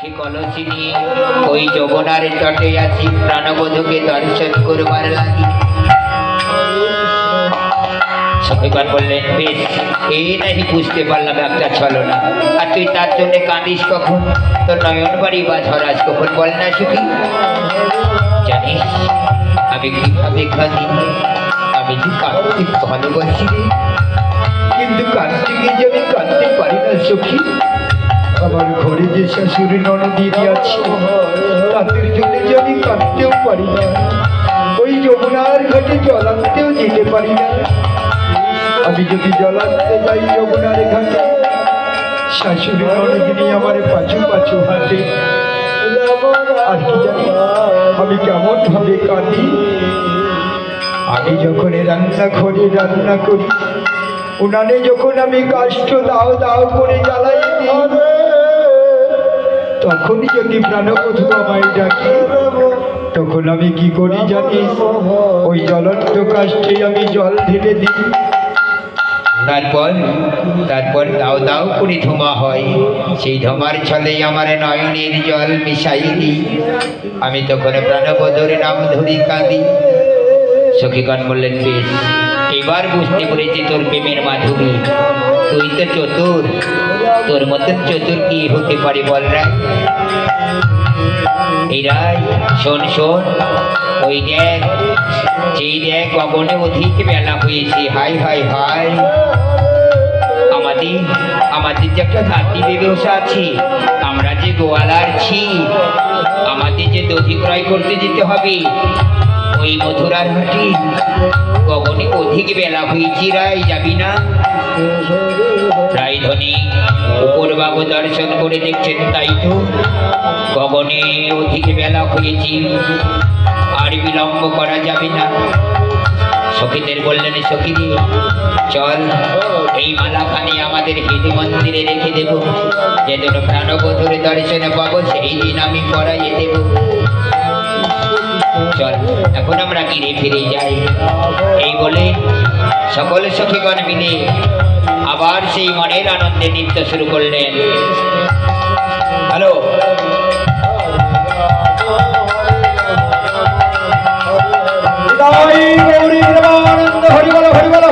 লাঠি কলসি নিয়ে ওই যমুনার তটে আছি প্রাণবধূকে দর্শন করবার লাগি। সখীগণ বললেন, বেশ, এই নাহি বুঝতে পারলাম একটা ছলনা। আর তুই তার জন্য কাঁদিস কখন? তোর নয়ন বাড়ি বা ঝরাস কখন? বল না সখী। জানিস আমি কিভাবে কাঁদি? আমি যে কাঁদতে ভালোবাসি রে, কিন্তু কাঁদতে গিয়ে যে আমি কাঁদতে পারি না সখী। আমার ঘরে যে শাশুড়ি ননদিনী আছে তাদের জন্য যে আমি কাঁদতেও পারি না, ওই যমুনার ঘাটে জল আনতেও যেতে পারি না। আমি যদি জল আনতে যাই যমুনার ঘাটে, শাশুড়ি ননদিনী আমার পাছু পাছু হাঁটে। আর কি জানি আমি কেমন ভাবে কাঁদি। আমি যখন রান্নাঘরে রান্না করি, উনানে যখন আমি কাষ্ঠ দাও দাও করে জ্বালাই দিই, তখনই যদি প্রাণবধূ আমায় ডাকে, তখন আমি কি করি জানিস? ওই জ্বলন্ত কাষ্ঠে আমি জল ঢেলে দিই। তারপর দাও দাও করে ধোঁয়া হয়, সেই ধোঁয়ার ছলেই আমার নয়নের জল মিশাই দিই। আমি তখন প্রাণবধূর নাম ধরি কাঁদি। সখীগণ বললেন, বেশ, এবার বুঝতে পেরেছি তোর প্রেমের মাধুরী। তুই তো চতুর, তোর মতন চতুর কি হতে পারে বল রায়? এই রায়, শোন শোন, ওই দেখ, যেই দেখ গগনে অধিক বেলা হয়েছে। হাই হাই হাই, আমাদের যে একটা জাতি ব্যবসা আছে, আমরা যে গোয়ালার ছি, আমাদের যে দধি ক্রয় করতে যেতে হবে ওই মথুরার হাটে। গগনে অধিক বেলা হয়েছে, রায় যাবি না? রায়ধনী উপরবাবু দর্শন করে দেখছেন, তাই তো গগনে অধিক বেলা হয়েছে, আর বিলম্ব করা যাবে না। সখীদের বললেন, সখীদি চল, এই মালাখানি আমাদের হিন্দু মন্দিরে রেখে দেব, যেদিন প্রাণবধূর দর্শনে পাবো সেই দিন আমি পরাইয়ে দেব। চল এখন আমরা গিরে ফিরে যাই। এই বলে সকল সখীগণ মিলে আবার সেই মনের আনন্দে নৃত্য শুরু করলেন। হ্যালো, হরি বল হরি বল হরি বল।